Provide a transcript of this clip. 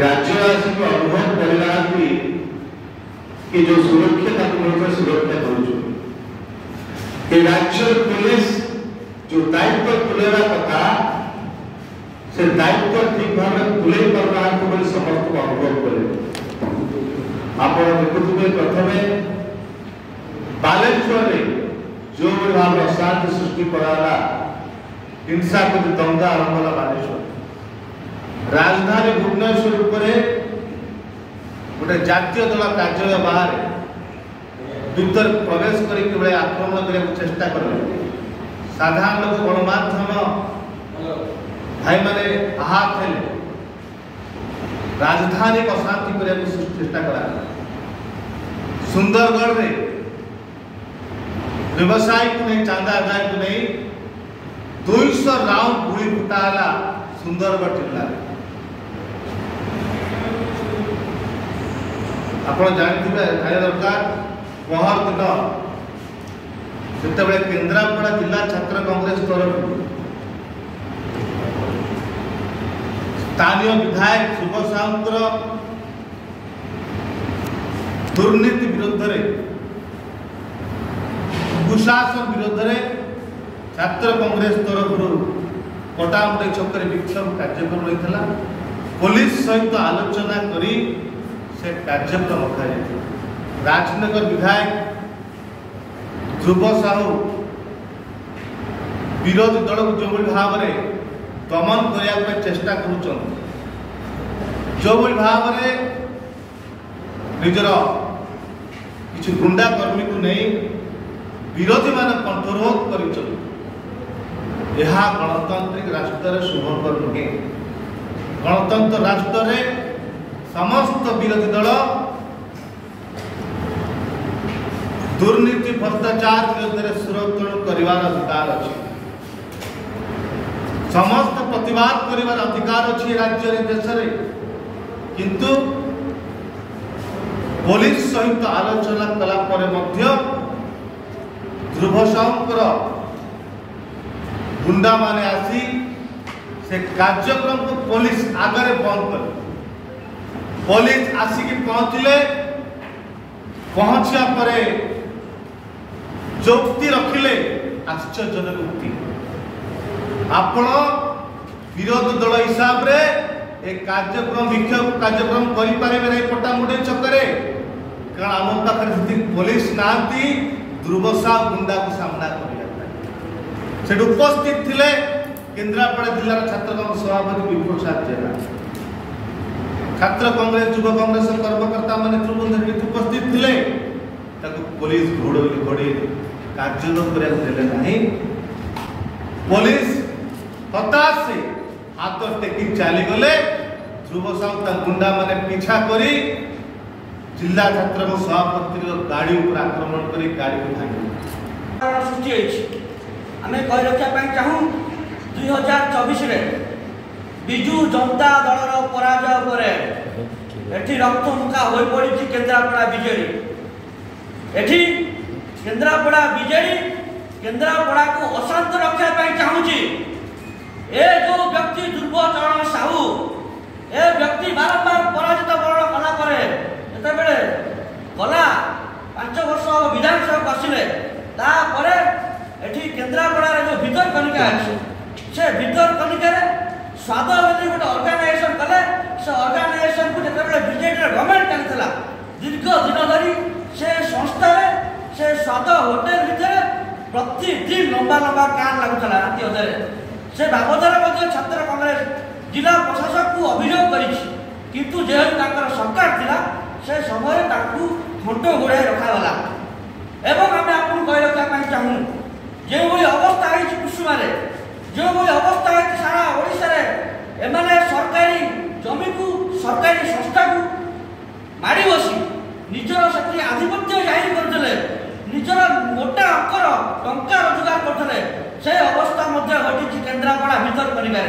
राज्यवासी को अनुभव करना कि जो सुरक्षा सुरक्षा कर राज्य पुलिस जो दायित्व तुलेवा कथा से दायित्व ठीक भाव तुले पारना समस्त को अनुभव कले आप देखुए प्रथम बालेश्वर जो भाव अशांति सृष्टि कराला हिंसा को दंगा आरंभ है बालेश्वर राजधानी भुवनेश्वर गोटे जातीय दल कार्यालय बाहर भीतर प्रवेश कर आक्रमण करने को चेष्टा कले साधारण लोग गणमाध्यम भाई माने आहत थे राजधानी को अशांति करने को चेष्टा करा सुंदरगढ़ में व्यवसायी को नहीं चांदा आदाय को नहीं 200 राउंड गुली फुटाला सुंदरगढ़ जिला आप जानते दरकार पहर दिन जिते केन्द्रापड़ा जिला छात्र कांग्रेस तरफ स्थानीय विधायक शुभ साउंकर दुर्नीति विरुद्ध कुशासन विरुद्ध छात्र कांग्रेस तरफ पटामुटी छक विक्षोभ कार्यक्रम होता पुलिस सहित आलोचना करी से कार्यक्रम रखा राजनगर विधायक ध्रुव साहू विरोधी दल को जो भाव में दमन करने चेष्टा कर जो भाव में निजर किसी गुंडा कर्मी को नहीं विरोधी मान कंठरोध कर गणतांत्रिक राष्ट्र शुभकर नुहे गणतंत्र राष्ट्र समस्त विरोधी दल दुर्नीति भ्रष्टाचार विरुद्ध सुरक्षण कर अधिकार अच्छे समस्त प्रतिवाद कर अधिकार अच्छी राज्य देश में किंतु पुलिस सहित आलोचना कला ध्रुव साहूकर गुंडा माने आसी से कार्यक्रम को पुलिस आगे बंद कर पुलिस आसिक पहुंचले पहुंचा पर जो उक्ति रखिले आश्चर्यजनक उक्ति आपण विरोधी दल हिसाब रे एक कार्यक्रम विक्षोभ कार्यक्रम करें नहीं पटामुटे छकरे कारण आम पाखे पुलिस नांती ध्रुव साहू गुंडा को सामना कर उपस्थित थे केन्द्रापड़ा जिलार छात्र कांग्रेस सभापति विपुल प्रसाद जेना छात्र कांग्रेस युव कांग्रेस कर्मकर्ता मान उपस्थित थे पुलिस घोड़े कार्य पुलिस हताश से हाथ टेकी चली गले ध्रुव साहू गुंडा माने पीछा करी जिला छात्र सभापति गाड़ी उपर आक्रमण कर गाड़ी को भांगी सृष्टि आम कही रखा चाहूँ 2024 विजु जनता दल पराजय पर एठी रक्तमुखा हो पड़ी केन्द्रापड़ा बीजेडी एठी केन्द्रापड़ा बीजेडी केन्द्रापड़ा को अशांत रखा चाहूँगी ए जो व्यक्ति ध्रुव चरण साहू ए व्यक्ति बारंबार पराजित वर्ण कला जिते गला 5 वर्ष विधानसभा आसिले एठी केन्द्रापड़ा जो भीतर कनिका अच्छे से भीतर कनिकार स्वाद गोटे अर्गानाइजेसन कले से अर्गानाइजेसन को जिते बीजेडी गवर्नमेंट चलता दीर्घ दिन धरी से संस्था से स्वाद होटेल भितर प्रतिदिन लंबा लंबा कान लगुला राति अधे से बाबदरे छात्र कांग्रेस जिला प्रशासक को अभियोग किंतु जेहेतु सरकार थिला से समय घंट घोड़ाई रखागला एवं आम आपको कही रखा चाहूँ जो भाई अवस्था है कुसुमारे जो भाई अवस्था है सारा ओडिशा एमाने सरकारी जमी को सरकारी संस्था को माड़ी बसी निजर से आधिपत्य जाहिर करते निजर मोटा अंकर टंका रोजगार करते से अवस्था घटी केन्द्रापड़ा भीतर परिवार।